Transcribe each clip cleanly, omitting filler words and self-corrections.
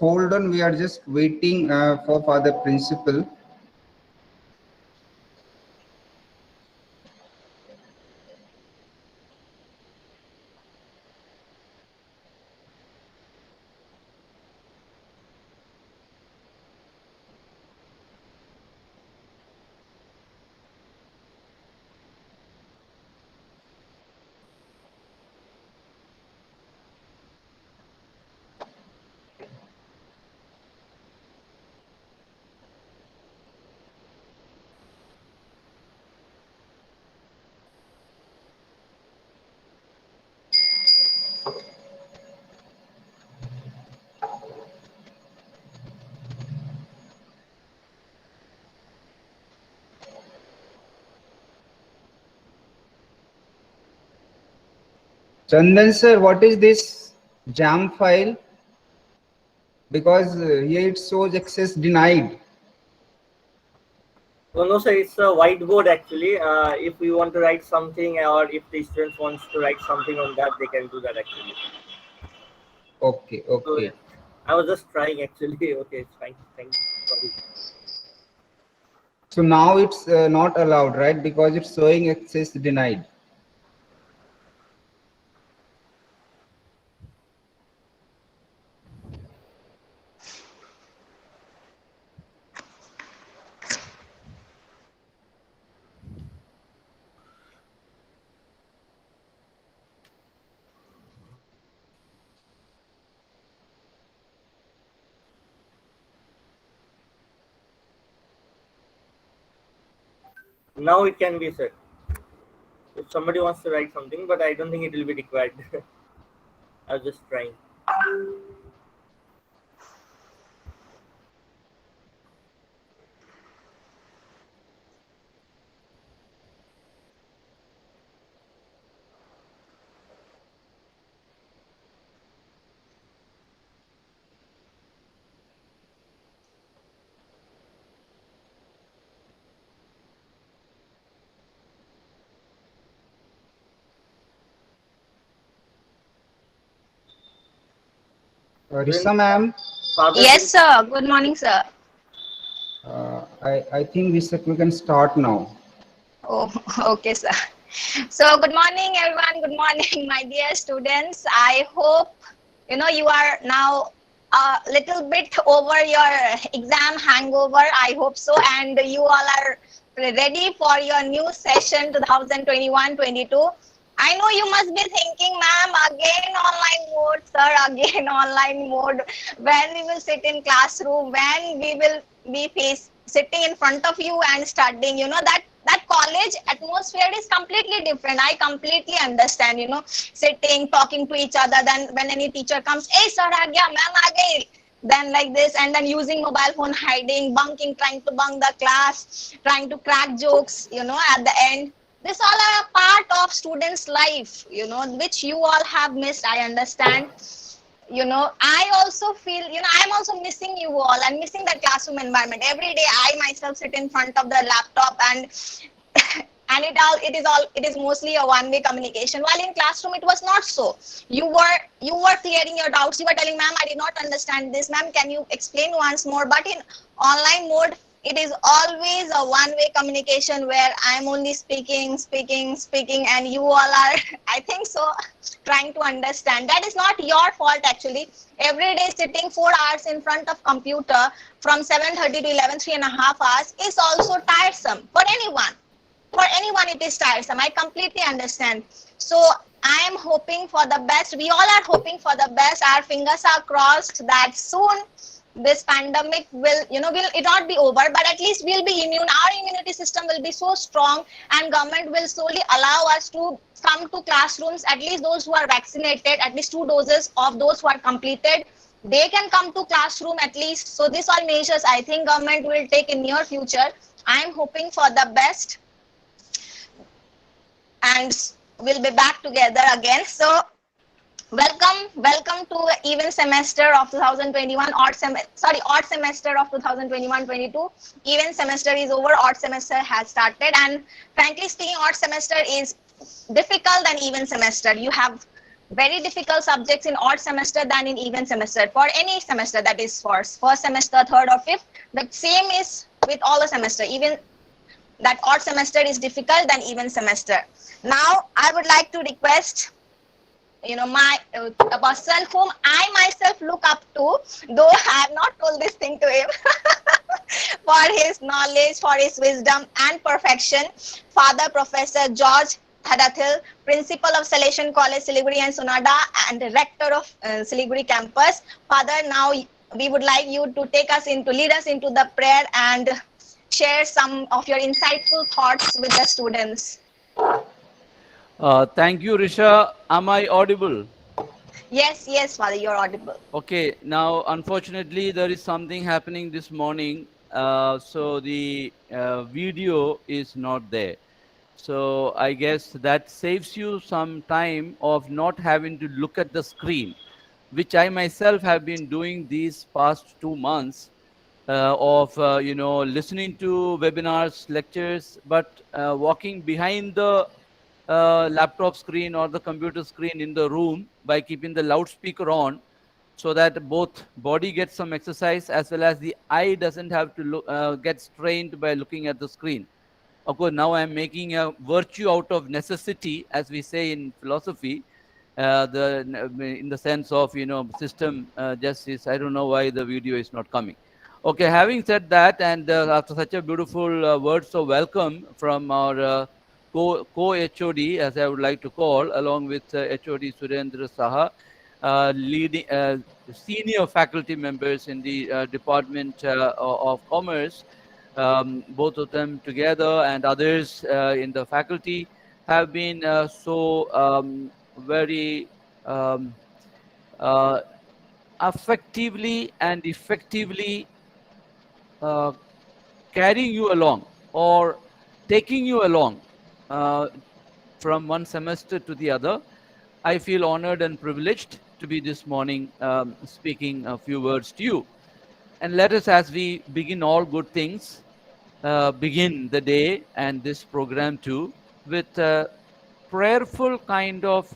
hold on. We are just waiting for the principal. Chandan sir, what is this jam file? Because here it shows access denied. Oh, no, sir, it's a whiteboard actually. If we want to write something, or if the students wants to write something on that, they can do that actually. Okay, So okay. I was just trying actually. Okay, it's fine. Thank you. Sorry. So now it's not allowed, right? Because it's showing access denied. Now it can be said. If somebody wants to write something, but I don't think it will be required. I was just trying. Doing Risa ma'am, father. Yes, sir. Good morning, sir. I think we can start now. Oh, okay, sir. So, good morning, everyone. Good morning, my dear students. I hope you are now a little bit over your exam hangover. I hope so, and you all are ready for your new session 2021-22. I know you must be thinking, ma'am, again online mode, sir, again online mode. When we will sit in classroom, when we will be sitting in front of you and studying, that college atmosphere is completely different. I completely understand, sitting, talking to each other. Then when any teacher comes, hey, sir, aa gaya, ma'am, aa gayi. Then like this, and then using mobile phone, hiding, bunking, trying to bunk the class, trying to crack jokes, at the end. This all are a part of students' life, which you all have missed. I understand. I also feel, I'm also missing you all. I'm missing that classroom environment. Every day I myself sit in front of the laptop, and and it is mostly a one-way communication. While in classroom it was not so. You were clearing your doubts. You were telling, ma'am, I did not understand this. Ma'am, can you explain once more? But in online mode, it is always a one-way communication where I'm only speaking, and you all are, I think so, trying to understand. That is not your fault actually. Every day sitting 4 hours in front of computer from 7:30 to 11, 3.5 hours is also tiresome for anyone. For anyone it is tiresome. I completely understand. So I am hoping for the best. We all are hoping for the best. Our fingers are crossed that soon this pandemic will it not be over, but at least we'll be immune. Our immunity system will be so strong, and government will slowly allow us to come to classrooms. At least those who are vaccinated, at least 2 doses of those who are completed, they can come to classroom at least. So these all measures I think government will take in near future. I am hoping for the best, and we'll be back together again. So welcome to even semester of 2021, odd semester of 2021-22. Even semester is over, odd semester has started, and frankly speaking, odd semester is difficult than even semester. You have very difficult subjects in odd semester than in even semester. For any semester, that is for first semester, third or fifth, the same is with all the semester. Even that odd semester is difficult than even semester. Now I would like to request, my a person whom I myself look up to, though I have not told this thing to him, for his knowledge, for his wisdom and perfection, Father Professor George Hadathil, Principal of Salesian College, Siliguri and Sonada, and Rector of Siliguri campus. Father, now we would like you to lead us into the prayer and share some of your insightful thoughts with the students. Thank you, Risha. Am I audible? Yes, Father, you're audible. Okay, now unfortunately there is something happening this morning, so the video is not there. So I guess that saves you some time of not having to look at the screen, which I myself have been doing these past 2 months of listening to webinars, lectures, but walking behind the laptop screen or the computer screen in the room by keeping the loudspeaker on, so that both body gets some exercise as well as the eye doesn't have to get strained by looking at the screen. Of course, now I'm making a virtue out of necessity, as we say in philosophy. In the sense of system justice. I don't know why the video is not coming. Okay, having said that, and after such a beautiful words of welcome from our co HOD, as I would like to call, along with HOD Surendra Saha, leading senior faculty members in the Department of Commerce, both of them together and others in the faculty have been so very um, uh, effectively and effectively uh, carrying you along or taking you along uh, from one semester to the other. I feel honored and privileged to be this morning speaking a few words to you. And let us, as we begin all good things, begin the day and this program too with a prayerful kind of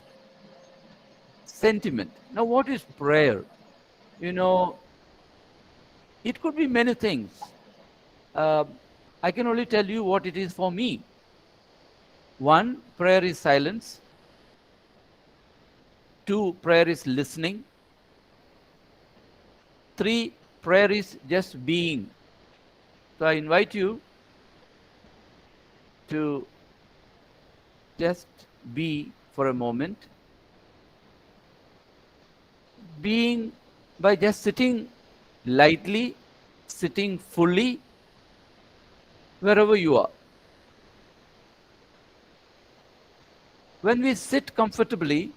sentiment. Now, what is prayer? You know, it could be many things. Uh, I can only tell you what it is for me. One, prayer is silence. Two, prayer is listening. Three, prayer is just being. So I invite you to just be for a moment. Being by just sitting lightly, sitting fully, wherever you are. When we sit comfortably,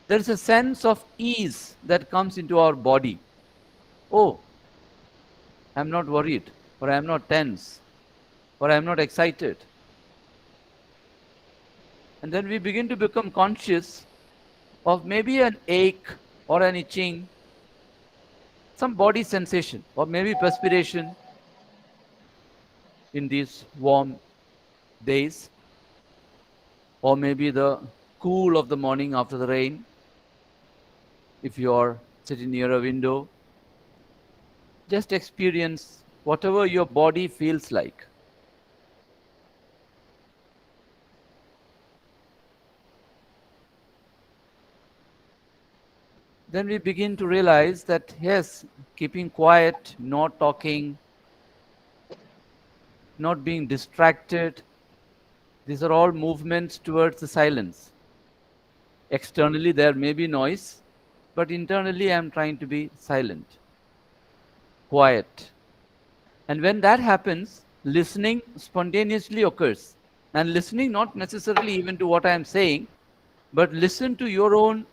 there is a sense of ease that comes into our body. Oh, I'm not worried, or I'm not tense, or I'm not excited. And then we begin to become conscious of maybe an ache or an itching, some body sensation, or maybe perspiration in these warm days, or maybe the cool of the morning after the rain, if you're sitting near a window. Just experience whatever your body feels like. Then we begin to realize that, yes, keeping quiet, not talking, not being distracted, these are all movements towards the silence. Externally, there may be noise, but internally, I'm trying to be silent, quiet. And when that happens, listening spontaneously occurs. And listening not necessarily even to what I am saying, but listen to your own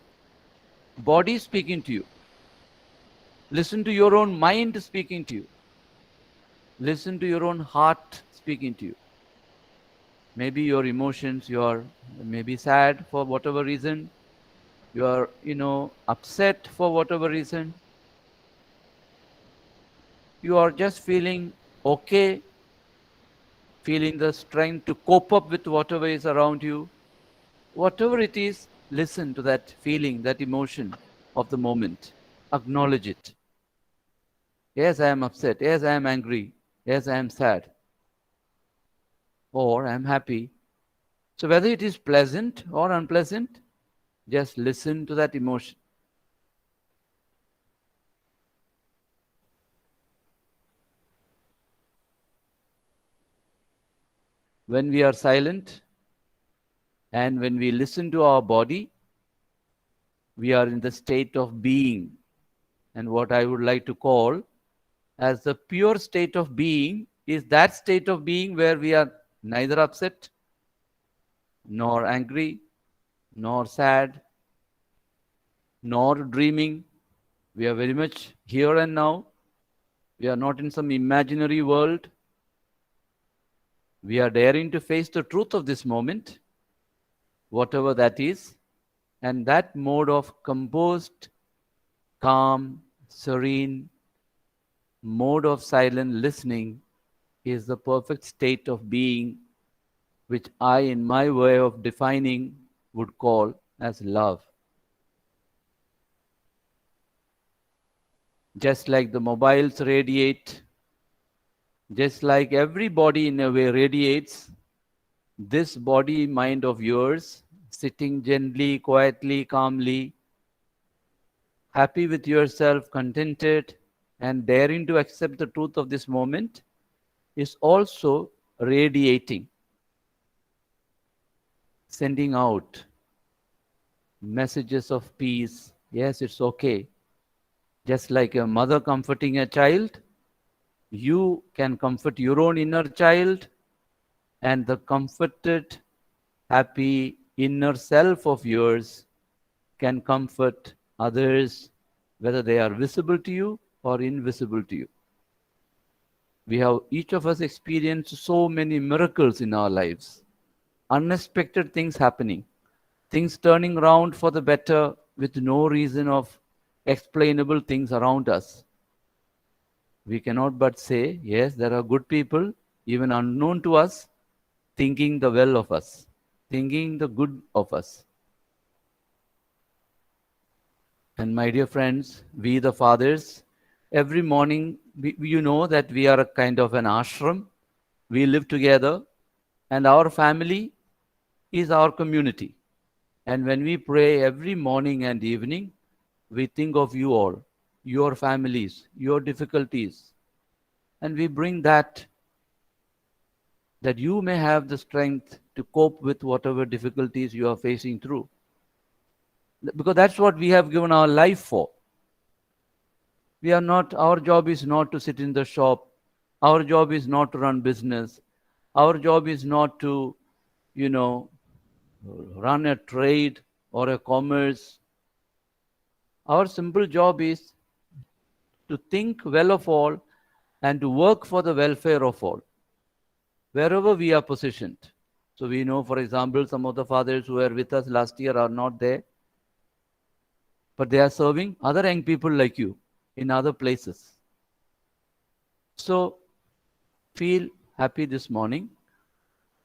body speaking to you. Listen to your own mind speaking to you. Listen to your own heart speaking to you. Maybe your emotions, you're maybe sad for whatever reason, you're, upset for whatever reason. You are just feeling okay, feeling the strength to cope up with whatever is around you. Whatever it is, listen to that feeling, that emotion of the moment. Acknowledge it. Yes, I am upset. Yes, I am angry. Yes, I am sad. Or I am happy. So, whether it is pleasant or unpleasant, just listen to that emotion. When we are silent and when we listen to our body, we are in the state of being. And what I would like to call as the pure state of being is that state of being where we are neither upset, nor angry, nor sad, nor dreaming. We are very much here and now. We are not in some imaginary world. We are daring to face the truth of this moment, whatever that is. And that mode of composed, calm, serene mode of silent listening is the perfect state of being, which I, in my way of defining, would call as love. Just like the mobiles radiate, just like every body in a way radiates, this body mind of yours, sitting gently, quietly, calmly, happy with yourself, contented, and daring to accept the truth of this moment, is also radiating, sending out messages of peace. Yes, it's okay. Just like a mother comforting a child, you can comfort your own inner child, and the comforted, happy inner self of yours can comfort others, whether they are visible to you or invisible to you. We have each of us experienced so many miracles in our lives, unexpected things happening, things turning around for the better with no reason of explainable things around us. We cannot but say, yes, there are good people, even unknown to us, thinking the well of us, thinking the good of us. And my dear friends, we the fathers, every morning, you know that we are a kind of an ashram. We live together, and our family is our community. And when we pray every morning and evening, we think of you all, your families, your difficulties, and we bring that you may have the strength to cope with whatever difficulties you are facing through. Because that's what we have given our life for. We are not, our job is not to sit in the shop. Our job is not to run business. Our job is not to, you know, run a trade or a commerce. Our simple job is to think well of all and to work for the welfare of all, wherever we are positioned. So we know, for example, some of the fathers who were with us last year are not there, but they are serving other young people like you in other places. So feel happy this morning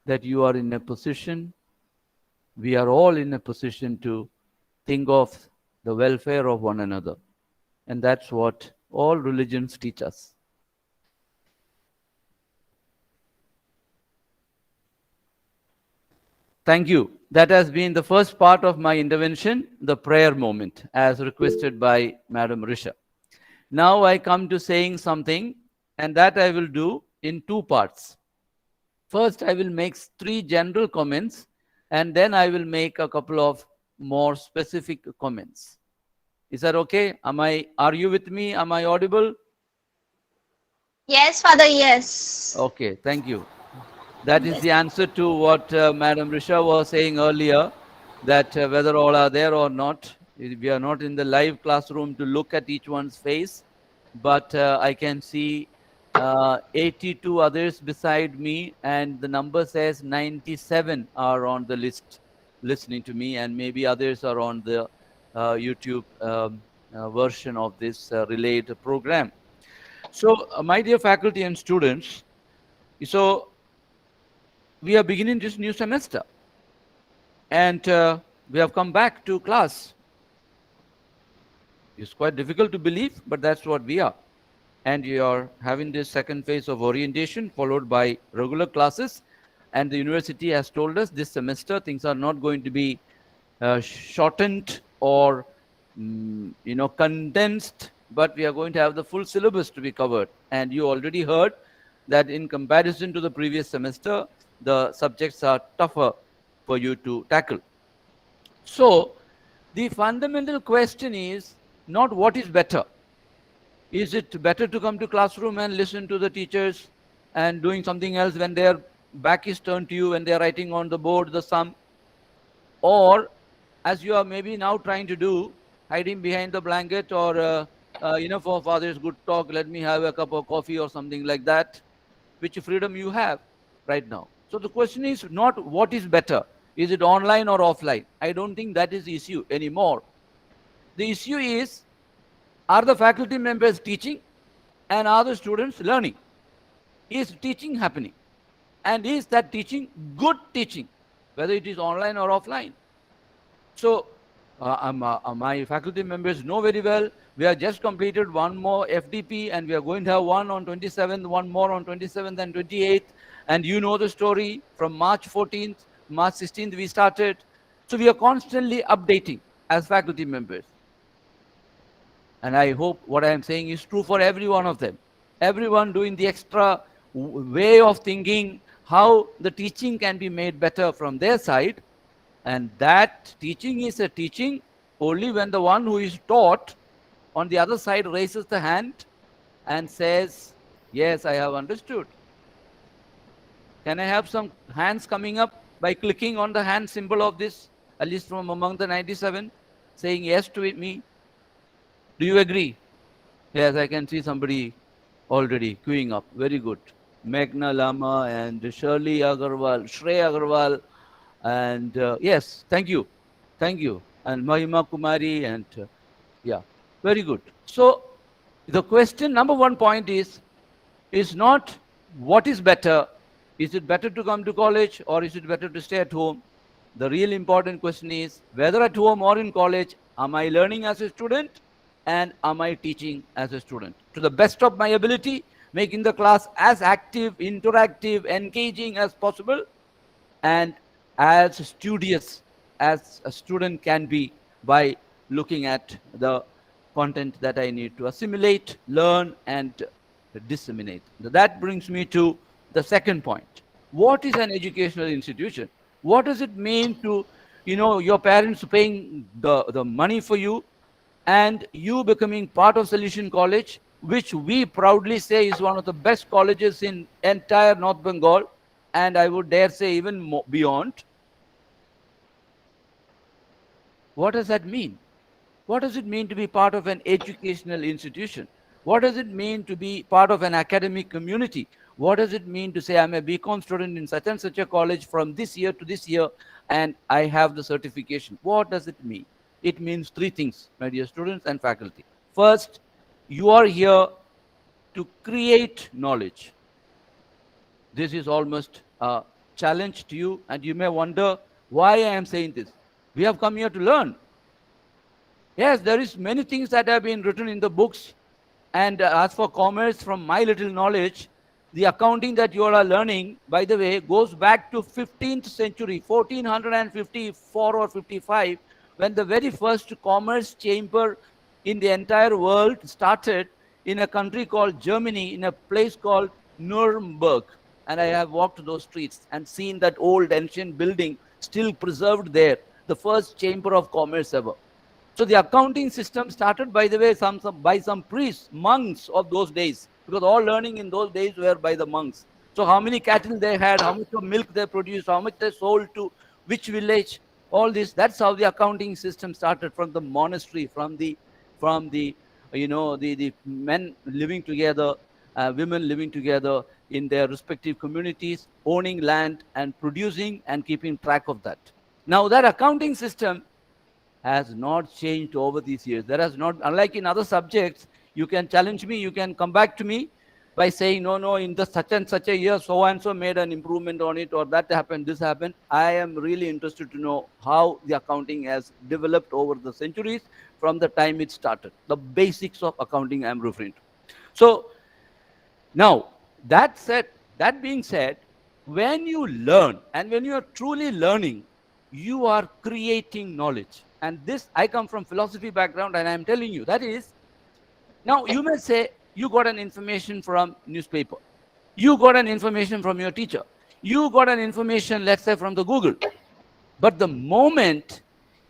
that you are in a position, we are all in a position to think of the welfare of one another. And that's what all religions teach us. Thank you. That has been the first part of my intervention, the prayer moment, as requested by Madam Risha. Now I come to saying something, and that I will do in two parts. First, I will make three general comments, and then I will make a couple of more specific comments. Is that okay? Are you with me? Am I audible? Yes, Father, yes. Okay, thank you. That is the answer to what Madam Risha was saying earlier, that whether all are there or not, we are not in the live classroom to look at each one's face, but I can see 82 others beside me, and the number says 97 are on the list listening to me, and maybe others are on the YouTube version of this relayed program. So, my dear faculty and students, so we are beginning this new semester, and we have come back to class. It's quite difficult to believe, but that's what we are. And you are having this second phase of orientation followed by regular classes. And the university has told us this semester things are not going to be shortened or condensed, but we are going to have the full syllabus to be covered. And you already heard that in comparison to the previous semester, the subjects are tougher for you to tackle. So the fundamental question is not what is better. Is it better to come to classroom and listen to the teachers and doing something else when their back is turned to you and they're writing on the board the sum? Or as you are maybe now trying to do, hiding behind the blanket or, for father's good talk, let me have a cup of coffee or something like that, which freedom you have right now. So the question is not what is better. Is it online or offline? I don't think that is the issue anymore. The issue is, are the faculty members teaching and are the students learning? Is teaching happening? And is that teaching good teaching, whether it is online or offline? So my faculty members know very well, we have just completed one more FDP and we are going to have one on 27th, one more on 27th and 28th. And you know the story from March 14th, March 16th we started. So we are constantly updating as faculty members. And I hope what I am saying is true for every one of them. Everyone doing the extra way of thinking how the teaching can be made better from their side. And that teaching is a teaching only when the one who is taught on the other side raises the hand and says, yes, I have understood. Can I have some hands coming up by clicking on the hand symbol of this, at least from among the 97, saying yes to me? Do you agree? Yes, I can see somebody already queuing up. Very good. Meghna Lama and Shirley Agarwal, Shrey Agarwal, and yes, thank you. Thank you. And Mahima Kumari and yeah, very good. So the question, number one point is not what is better. Is it better to come to college or is it better to stay at home? The real important question is whether at home or in college, am I learning as a student and am I teaching as a student? To the best of my ability, making the class as active, interactive, engaging as possible, and as studious as a student can be by looking at the content that I need to assimilate, learn, and disseminate. That brings me to the second point. What is an educational institution? What does it mean to, your parents paying the money for you and you becoming part of Solution College, which we proudly say is one of the best colleges in entire North Bengal, and I would dare say even more beyond. What does that mean? What does it mean to be part of an educational institution? What does it mean to be part of an academic community? What does it mean to say I'm a BCom student in such and such a college from this year to this year and I have the certification? What does it mean? It means three things, my dear students and faculty. First, you are here to create knowledge. This is almost a challenge to you, and you may wonder why I am saying this. We have come here to learn. Yes, there is many things that have been written in the books, and as for commerce, from my little knowledge, the accounting that you all are learning, by the way, goes back to 15th century, 1454 or 55, when the very first commerce chamber in the entire world started in a country called Germany, in a place called Nuremberg. And I have walked those streets and seen that old ancient building still preserved there, the first chamber of commerce ever. So the accounting system started, by the way, by some priests, monks of those days, because all learning in those days were by the monks. So how many cattle they had, how much of milk they produced, how much they sold to which village, all this, that's how the accounting system started, from the monastery, from the men living together, women living together in their respective communities, owning land and producing and keeping track of that. Now that accounting system has not changed over these years. There has not, unlike in other subjects, you can challenge me, you can come back to me. by saying, no, in the such and such a year, so and so made an improvement on it, or that happened, this happened. I am really interested to know how the accounting has developed over the centuries from the time it started. The basics of accounting I'm referring to. So now, that being said, when you learn and when you are truly learning, you are creating knowledge. And this, I come from philosophy background, and I'm telling you, that is, now you may say you got an information from newspaper, you got an information from your teacher, you got an information, let's say, from the Google. But the moment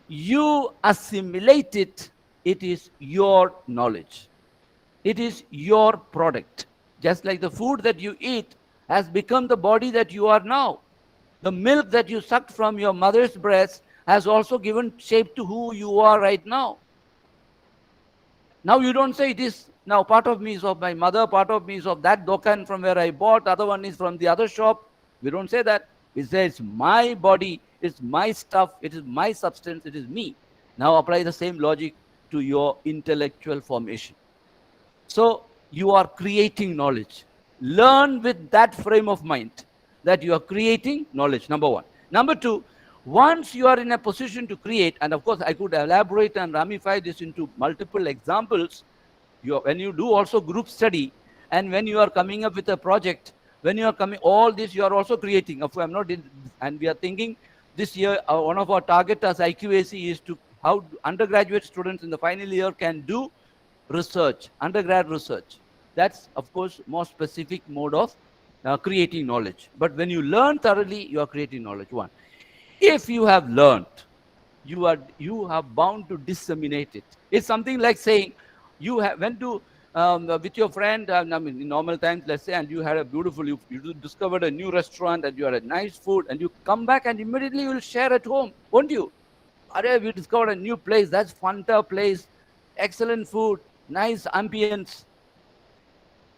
you assimilate it, it is your knowledge. It is your product. Just like the food that you eat has become the body that you are now. The milk that you sucked from your mother's breast has also given shape to who you are right now. Now you don't say it is now part of me is of my mother, part of me is of that dokan from where I bought, other one is from the other shop. We don't say that. We say it's my body, it's my stuff, it is my substance, it is me. Now apply the same logic to your intellectual formation. So you are creating knowledge. Learn with that frame of mind that you are creating knowledge, number one. Number two, once you are in a position to create, and of course I could elaborate and ramify this into multiple examples, when you do also group study, and when you are coming up with a project, when you are coming, all this you are also creating. Of course, I'm not in, and we are thinking this year, one of our target as IQAC is to how undergraduate students in the final year can do research, undergrad research. That's, of course, more specific mode of creating knowledge. But when you learn thoroughly, you are creating knowledge. One, if you have learned, you are bound to disseminate it. It's something like saying you went to with your friend. I mean, in normal times, let's say, and you had a beautiful, you discovered a new restaurant and you had a nice food, and you come back and immediately you will share at home, won't you? Arey, we discovered a new place. That's Fanta place, excellent food, nice ambience.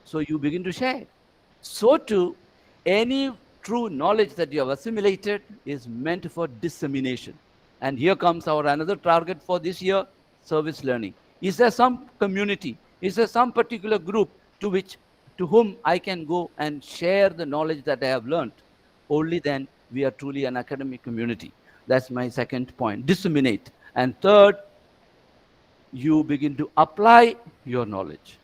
So you begin to share. So too, any true knowledge that you have assimilated is meant for dissemination. And here comes our another target for this year, service learning. Is there some community? Is there some particular group to whom I can go and share the knowledge that I have learned? Only then we are truly an academic community. That's my second point, disseminate. And third, you begin to apply your knowledge.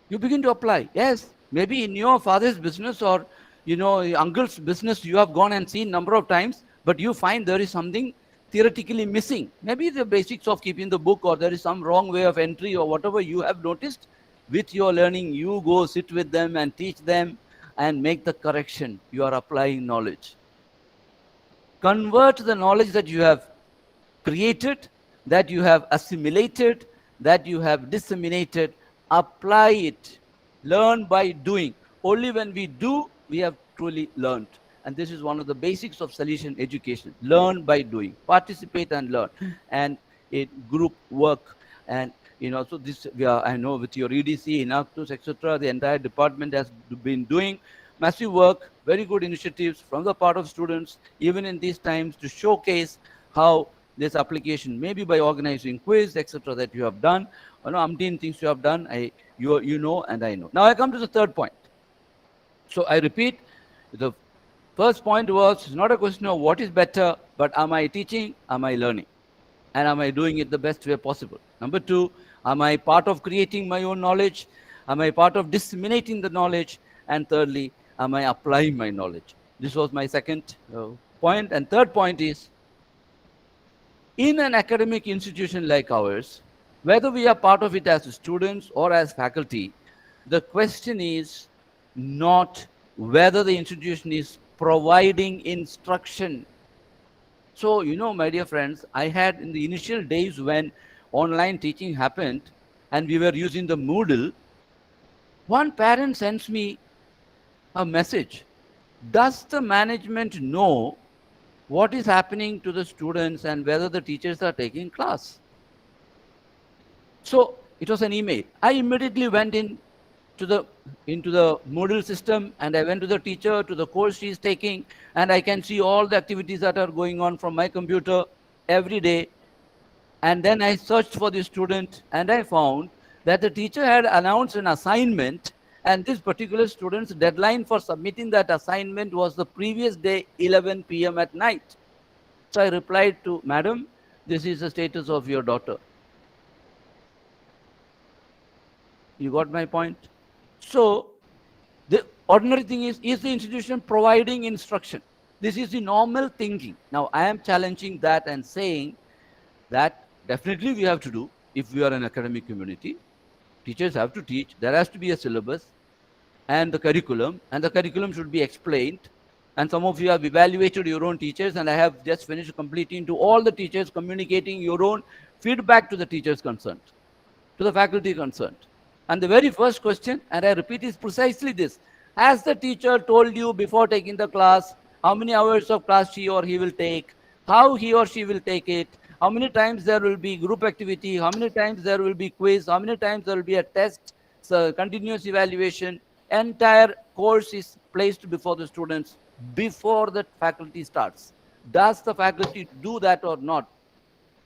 You begin to apply. Yes, maybe in your father's business or your uncle's business, you have gone and seen number of times, but you find there is something theoretically missing. Maybe the basics of keeping the book, or there is some wrong way of entry, or whatever you have noticed. With your learning, you go sit with them and teach them and make the correction. You are applying knowledge. Convert the knowledge that you have created, that you have assimilated, that you have disseminated, apply it. Learn by doing. Only when we do, we have truly learned. And this is one of the basics of solution education. Learn by doing. Participate and learn. And group work. And so this, I know with your EDC, Inactus, etc., the entire department has been doing massive work, very good initiatives from the part of students, even in these times, to showcase how this application, maybe by organizing quiz, etc., that you have done, umpteen things you have done, you know, and I know. Now I come to the third point. So I repeat, the first point was, it's not a question of what is better, but am I teaching, am I learning? And am I doing it the best way possible? Number two, am I part of creating my own knowledge? Am I part of disseminating the knowledge? And thirdly, am I applying my knowledge? This was my second point. And third point is, in an academic institution like ours, whether we are part of it as students or as faculty, the question is not whether the institution is providing instruction. So, my dear friends, I had in the initial days when online teaching happened and we were using the Moodle, one parent sends me a message. Does the management know what is happening to the students and whether the teachers are taking class? So it was an email. I immediately went into the Moodle system, and I went to the teacher, to the course she is taking, and I can see all the activities that are going on from my computer every day. And then I searched for the student, and I found that the teacher had announced an assignment And this particular student's deadline for submitting that assignment was the previous day, 11 p.m. at night. So I replied to, Madam, this is the status of your daughter. You got my point? So the ordinary thing is the institution providing instruction? This is the normal thinking. Now I am challenging that and saying that definitely we have to do if we are an academic community. Teachers have to teach. There has to be a syllabus and the curriculum should be explained. And some of you have evaluated your own teachers, and I have just finished completing to all the teachers, communicating your own feedback to the teachers concerned, to the faculty concerned. And the very first question, and I repeat, is precisely this. Has the teacher told you before taking the class how many hours of class she or he will take, how he or she will take it, how many times there will be group activity, how many times there will be quiz, how many times there will be a test, so continuous evaluation? Entire course is placed before the students before the faculty starts. Does the faculty do that or not?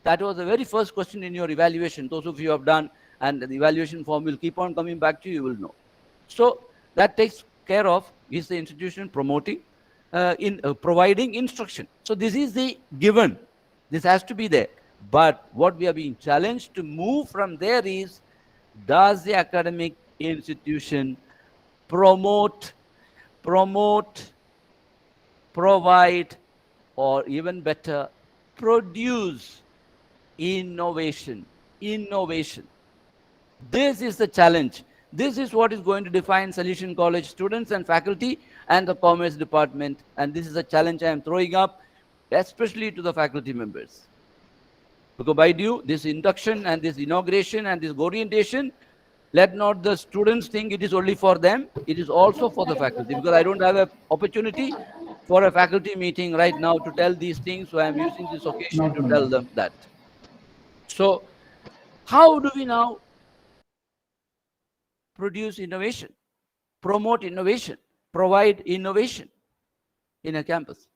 That was the very first question in your evaluation. Those of you have done, and the evaluation form will keep on coming back to you, you will know. So that takes care of, is the institution promoting, providing instruction. So this is the given. This has to be there. But what we are being challenged to move from there is, does the academic institution promote, provide, or even better, produce innovation? This is the challenge. This is what is going to define Solution College students and faculty and the Commerce Department. And this is a challenge I am throwing up, especially to the faculty members. Because by due, this induction and this inauguration and this orientation, let not the students think it is only for them. It is also for the faculty, because I don't have an opportunity for a faculty meeting right now to tell these things. So I am using this occasion to tell them that. So how do we now produce innovation, promote innovation, provide innovation in a campus?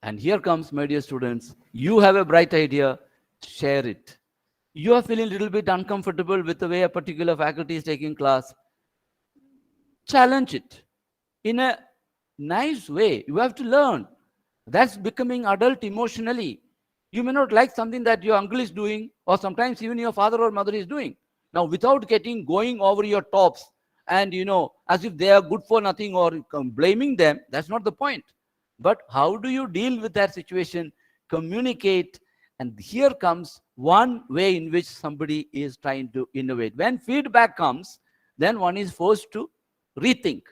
And here comes, my dear students, you have a bright idea, share it. You are feeling a little bit uncomfortable with the way a particular faculty is taking class. Challenge it in a nice way. You have to learn. That's becoming adult emotionally. You may not like something that your uncle is doing, or sometimes even your father or mother is doing. Now, without going over your tops and, as if they are good for nothing or blaming them, that's not the point. But how do you deal with that situation? Communicate. And here comes one way in which somebody is trying to innovate. When feedback comes, then one is forced to rethink.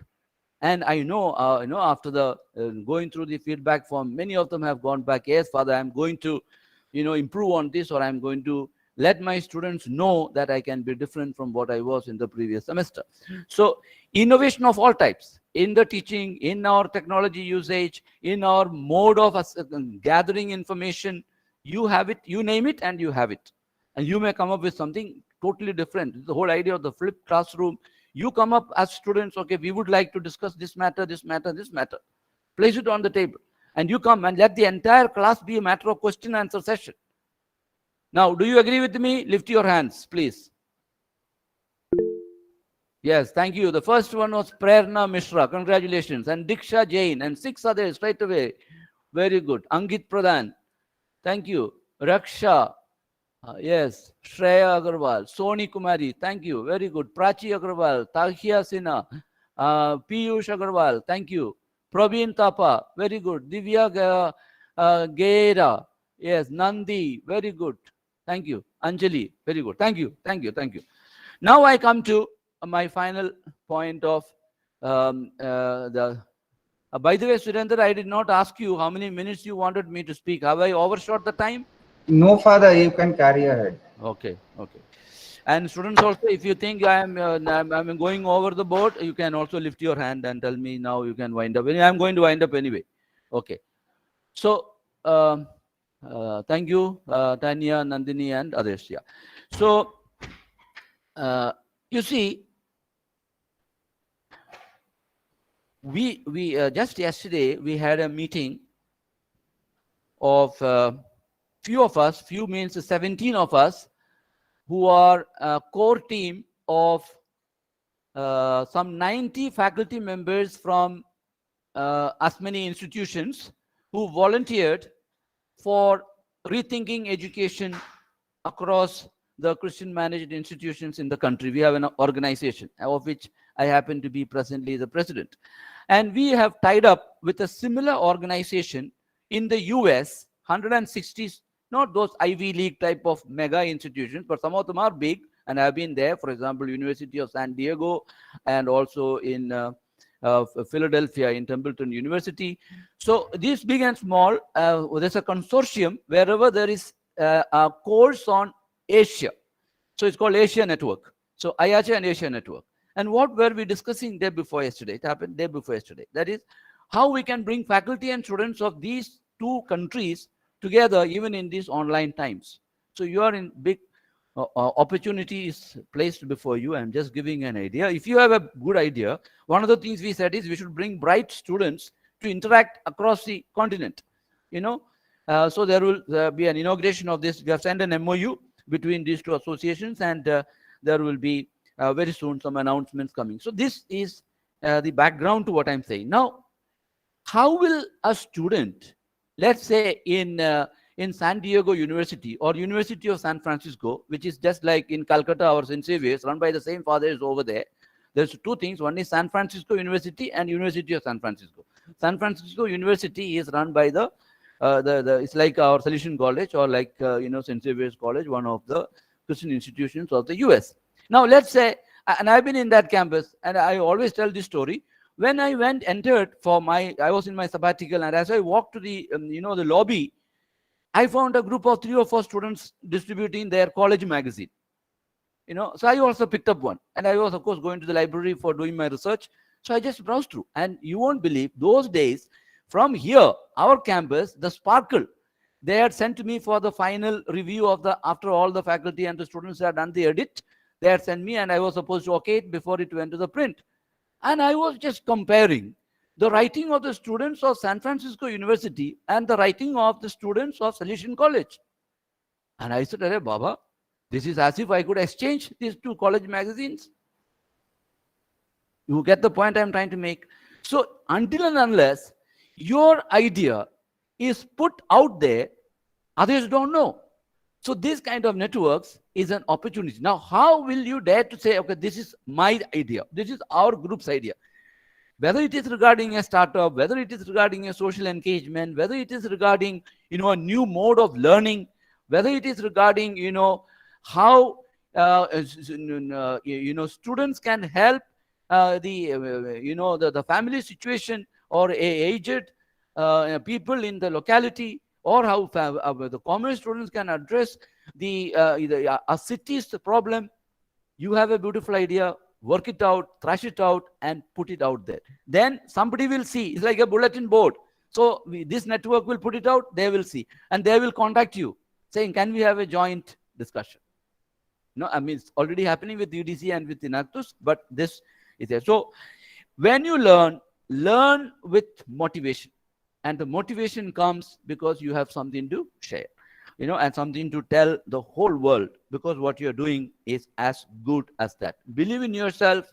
And I know, after the going through the feedback form, many of them have gone back. Yes, Father, I'm going to, improve on this, or I'm going to let my students know that I can be different from what I was in the previous semester. So innovation of all types, in the teaching, in our technology usage, in our mode of gathering information, you have it, you name it, and you have it. And you may come up with something totally different. The whole idea of the flipped classroom, you come up as students, okay, we would like to discuss this matter, this matter, this matter. Place it on the table. And you come and let the entire class be a matter of question and answer session. Now, do you agree with me? Lift your hands, please. Yes, thank you. The first one was Prerna Mishra. Congratulations. And Diksha Jain and 6 others straight away. Very good. Angit Pradhan. Thank you. Raksha. Yes. Shreya Agarwal. Soni Kumari. Thank you. Very good. Prachi Agarwal. Tahia Sinha. Piyush Agarwal. Thank you. Praveen Tapa. Very good. Divya Gera. Yes. Nandi. Very good. Thank you. Anjali. Very good. Thank you. Thank you. Thank you. Now I come to my final point of by the way, Surendra, I did not ask you how many minutes you wanted me to speak. Have I overshot the time? No, Father, you can carry ahead. Okay, okay. And students also, if you think I'm going over the board, you can also lift your hand and tell me now you can wind up. I'm going to wind up anyway. Okay. So, thank you, Tanya, Nandini, and others. Yeah. So, you see, we just yesterday we had a meeting of few of us, few means 17 of us, who are a core team of some 90 faculty members from as many institutions who volunteered for rethinking education across the Christian managed institutions in the country. We have an organization of which I happen to be presently the president. And we have tied up with a similar organization in the US, 160, not those Ivy League type of mega institutions, but some of them are big and have been there. For example, University of San Diego, and also in Philadelphia in Templeton University. So these big and small, there's a consortium wherever there is a course on Asia. So it's called Asia Network. So IACHA and Asia Network. And what were we discussing day before yesterday? It happened day before yesterday. That is how we can bring faculty and students of these two countries together even in these online times. So you are in big opportunities placed before you. I'm just giving an idea. If you have a good idea, one of the things we said is we should bring bright students to interact across the continent. So there will be an inauguration of this. We have sent an MOU between these two associations, and there will be very soon some announcements coming. So this is the background to what I'm saying. Now, how will a student, let's say in San Diego University or University of San Francisco, which is just like in Calcutta or St. Xavier's, run by the same fathers over there. There's two things. One is San Francisco University and University of San Francisco. San Francisco University is run by it's like our Salesian College or like St. Xavier's College, one of the Christian institutions of the US. Now let's say, and I've been in that campus, and I always tell this story. When I entered I was in my sabbatical, and as I walked to the the lobby, I found a group of 3 or 4 students distributing their college magazine. So I also picked up one, and I was of course going to the library for doing my research. So I just browsed through, and you won't believe those days from here, our campus, the Sparkle, they had sent to me for the final review of after all the faculty and the students had done the edit, they had sent me, and I was supposed to okay it before it went to the print. And I was just comparing the writing of the students of San Francisco University and the writing of the students of Salesian College. And I said, "Arey Baba, this is as if I could exchange these two college magazines." You get the point I'm trying to make? So until and unless your idea is put out there, others don't know. So this kind of networks is an opportunity. Now, how will you dare to say, okay, this is my idea, this is our group's idea? Whether it is regarding a startup, whether it is regarding a social engagement, whether it is regarding, a new mode of learning, whether it is regarding, how, students can help the family situation or aged people in the locality, or how the commerce students can address a city's problem. You have a beautiful idea, work it out, thrash it out, and put it out there. Then somebody will see. It's like a bulletin board. So this network will put it out, they will see. And they will contact you saying, can we have a joint discussion? I mean, it's already happening with UDC and with Inactus, but this is there. So when you learn with motivation. And the motivation comes because you have something to share, and something to tell the whole world, because what you're doing is as good as that. Believe in yourself,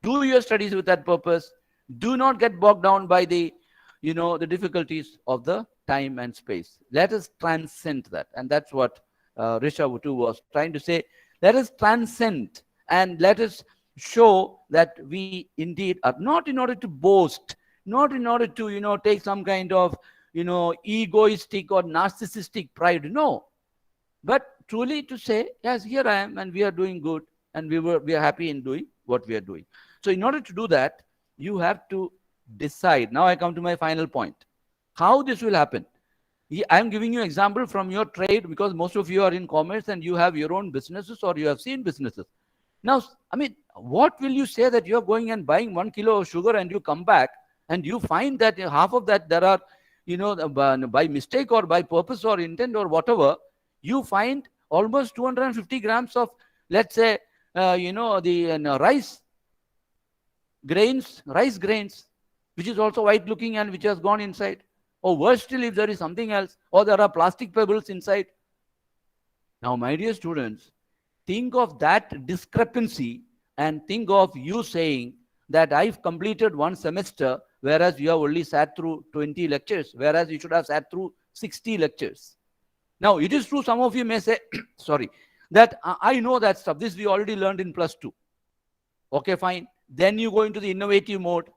do your studies with that purpose. Do not get bogged down by the difficulties of the time and space. Let us transcend that. And that's what Rishabh too was trying to say. Let us transcend and let us show that we indeed are, not in order to boast, not in order to, take some kind of, egoistic or narcissistic pride. No. But truly to say, yes, here I am, and we are doing good, and we are happy in doing what we are doing. So in order to do that, you have to decide. Now I come to my final point. How this will happen? I am giving you an example from your trade, because most of you are in commerce and you have your own businesses, or you have seen businesses. Now, I mean, what will you say that you are going and buying 1 kilo of sugar, and you come back and you find that half of that there are, by mistake or by purpose or intent or whatever, you find almost 250 grams of, let's say, the rice grains, which is also white looking and which has gone inside. Or worse still, if there is something else, or there are plastic pebbles inside. Now, my dear students, think of that discrepancy and think of you saying that I've completed one semester, whereas you have only sat through 20 lectures, whereas you should have sat through 60 lectures. Now, it is true, some of you may say, sorry, that I know that stuff. This we already learned in +2. Okay, fine. Then you go into the innovative mode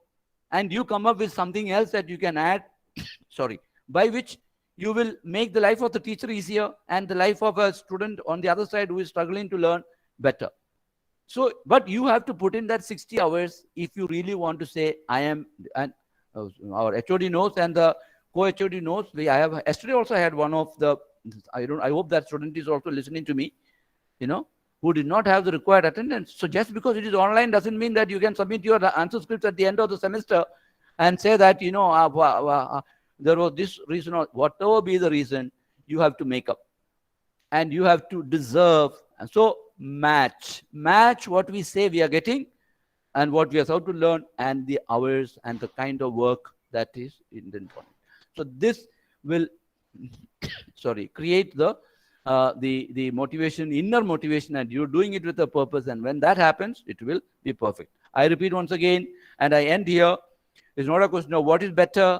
and you come up with something else that you can add, sorry, by which you will make the life of the teacher easier and the life of a student on the other side who is struggling to learn better. So, but you have to put in that 60 hours if you really want to say, I am, and our HOD knows and the co-HOD knows. Yesterday also I had one of the, I hope that student is also listening to me, who did not have the required attendance. So just because it is online doesn't mean that you can submit your answer scripts at the end of the semester and say that, there was this reason or whatever be the reason, you have to make up. And you have to deserve. And so match what we say we are getting and what we are supposed to learn and the hours and the kind of work that is important. So this will, create the motivation, inner motivation, and you're doing it with a purpose. And when that happens, it will be perfect. I repeat once again, and I end here. It's not a question of what is better,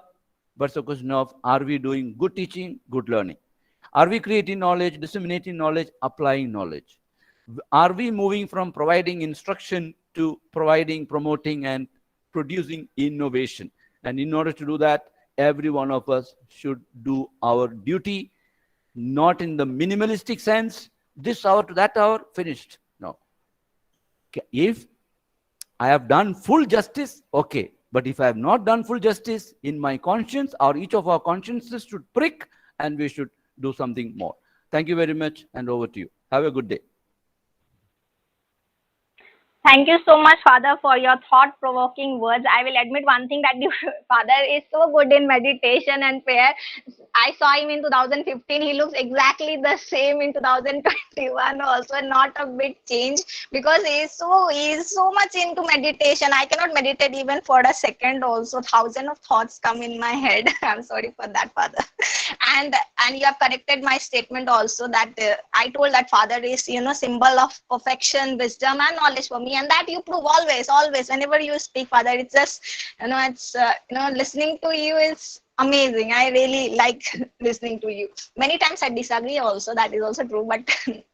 but it's a question of, are we doing good teaching, good learning? Are we creating knowledge, disseminating knowledge, applying knowledge? Are we moving from providing instruction to providing, promoting, and producing innovation? And in order to do that, every one of us should do our duty, not in the minimalistic sense, this hour to that hour, finished. No. If I have done full justice, okay. But if I have not done full justice, in my conscience, or each of our consciences should prick, and we should do something more. Thank you very much, and over to you. Have a good day. Thank you so much, Father, for your thought-provoking words. I will admit one thing, that Father is so good in meditation and prayer. I saw him in 2015. He looks exactly the same in 2021 also, not a big change, because he is so much into meditation. I cannot meditate even for a second also. Thousands of thoughts come in my head. I'm sorry for that, Father. And you have corrected my statement also, that I told that Father is, symbol of perfection, wisdom, and knowledge for me. And that you prove always, whenever you speak, Father. It's just, listening to you is amazing. I really like listening to you. Many times I disagree also, that is also true, but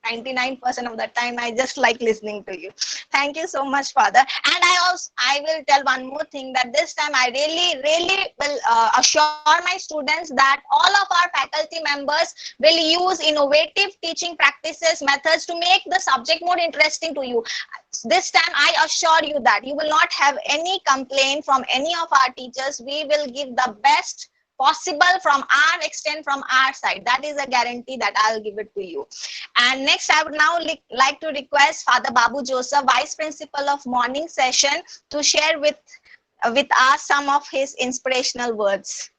99% of the time I just like listening to you. Thank you so much, Father. And I will tell one more thing, that this time I really will assure my students that all of our faculty members will use innovative teaching practices, methods to make the subject more interesting to you. This time I assure you that you will not have any complaint from any of our teachers. We will give the best possible from our extent, from our side. That is a guarantee that I'll give it to you. And next, I would now like to request Father Babu Joseph, Vice Principal of Morning Session, to share with us some of his inspirational words.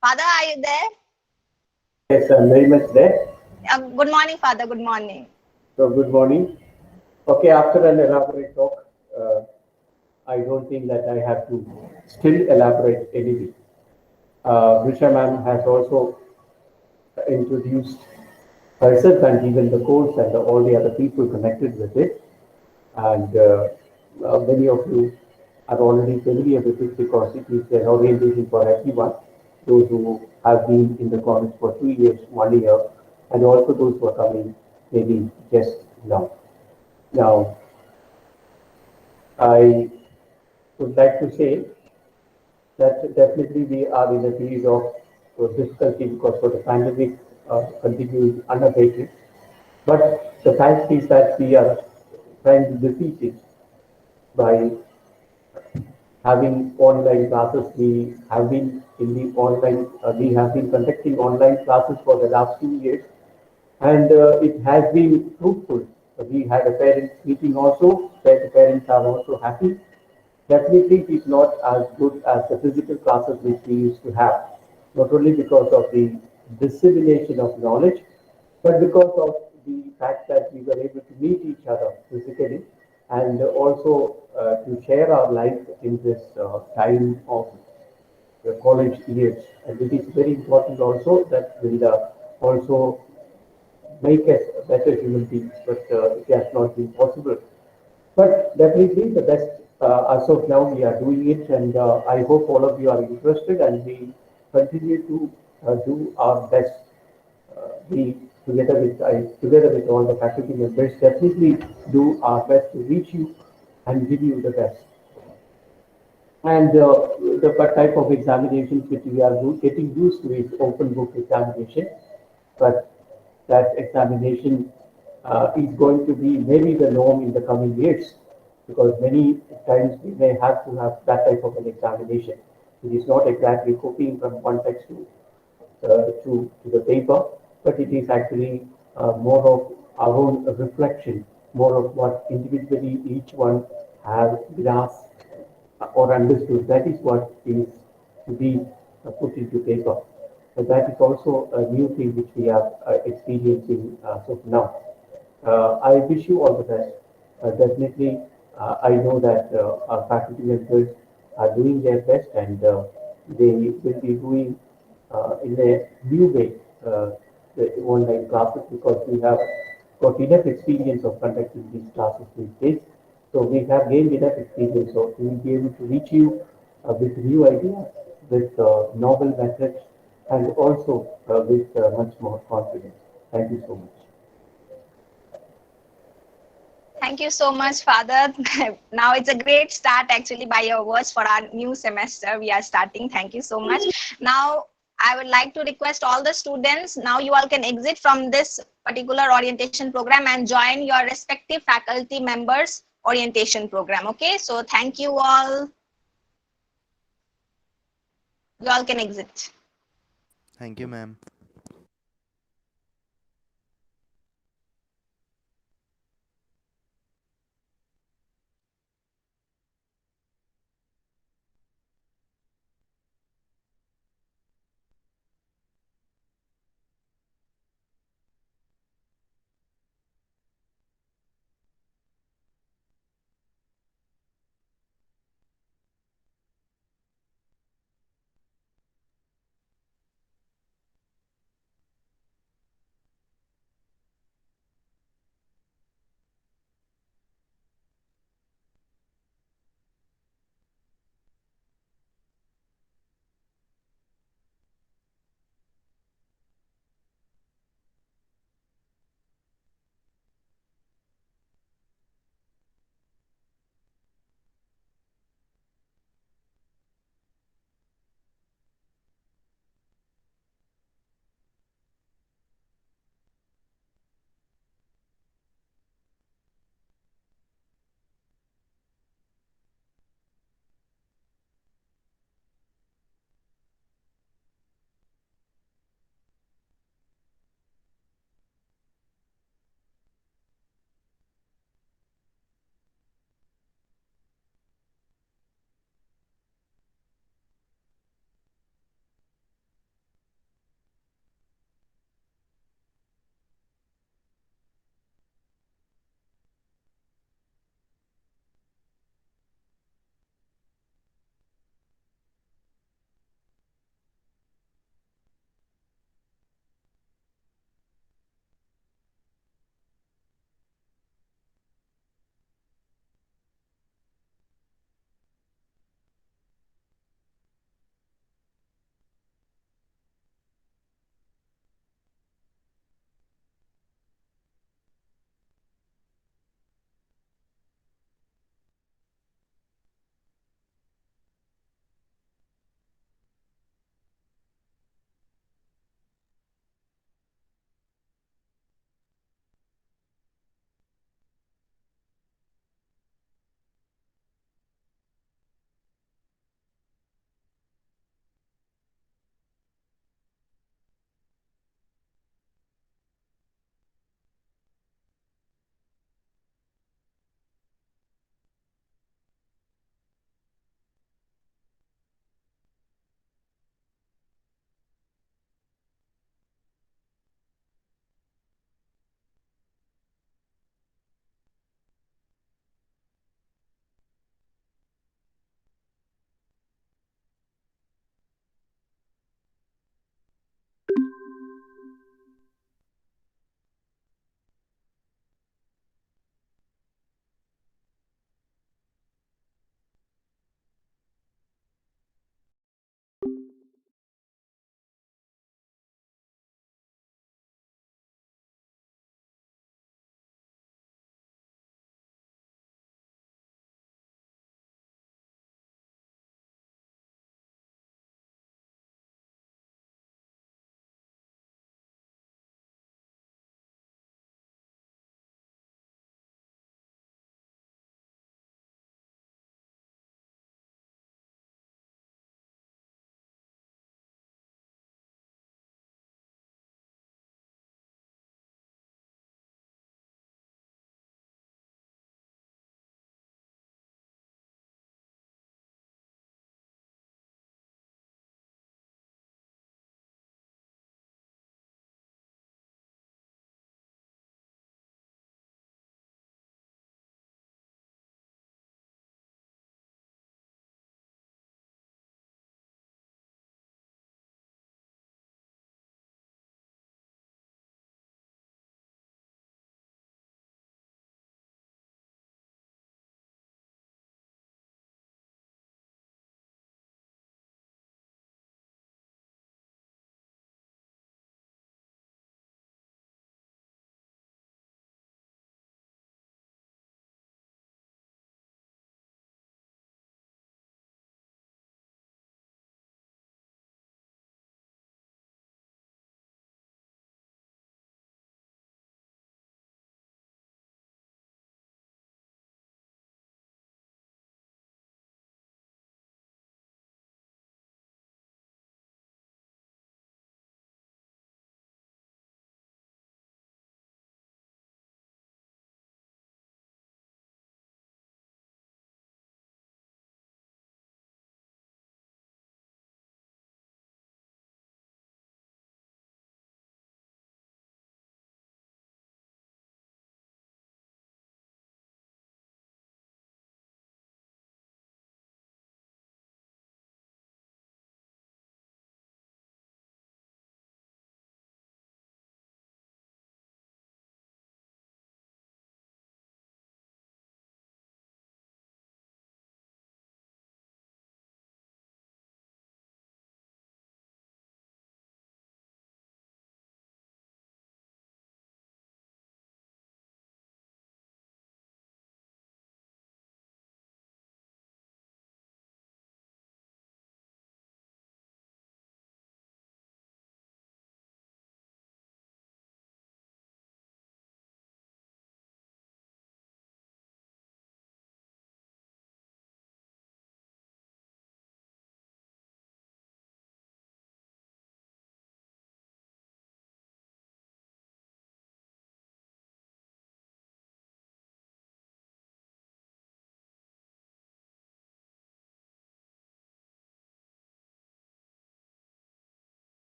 Father, are you there? Yes, I'm very much there. Good morning, Father. Good morning. So, good morning. Okay, after an elaborate talk, I don't think that I have to still elaborate anything. Visha ma'am has also introduced herself and even the course and all the other people connected with it. And many of you are already familiar with it, because it is an orientation for everyone, those who have been in the college for 2 years, 1 year, and also those who are coming maybe just now. Now, I would like to say that definitely we are in a period of difficulty, because of the pandemic continues unabated. But the fact is that we are trying to defeat it by having online classes. We have been in the online. We have been conducting online classes for the last 2 years, and it has been fruitful. We had a parents meeting also, where the parents are also happy. Definitely, it is not as good as the physical classes which we used to have, not only because of the dissemination of knowledge, but because of the fact that we were able to meet each other physically, and also to share our life in this time of the college years. And it is very important also, that will also make us better human beings, but it has not been possible But definitely the best, as of now we are doing it, and I hope all of you are interested, and we continue to do our best. We together with all the faculty members definitely do our best to reach you and give you the best. And the type of examinations which we are getting used to is open book examination, but that examination is going to be maybe the norm in the coming years, because many times we may have to have that type of an examination. It is not exactly copying from one text to the paper, but it is actually more of our own reflection, more of what individually each one have grasped or understood. That is what is to be put into paper. And that is also a new thing which we are experiencing so now. I wish you all the best. Definitely, I know that our faculty members are doing their best, and they will be doing in a new way the online classes, because we have got enough experience of conducting these classes these days. So we have gained enough experience, so we will be able to reach you with new ideas, with novel methods, and also with much more confidence. Thank you so much. Thank you so much, Father. Now it's a great start actually by your words for our new semester. We are starting. Thank you so much. Now, I would like to request all the students, now you all can exit from this particular orientation program and join your respective faculty members orientation program. Okay, so thank you all. You all can exit. Thank you, ma'am.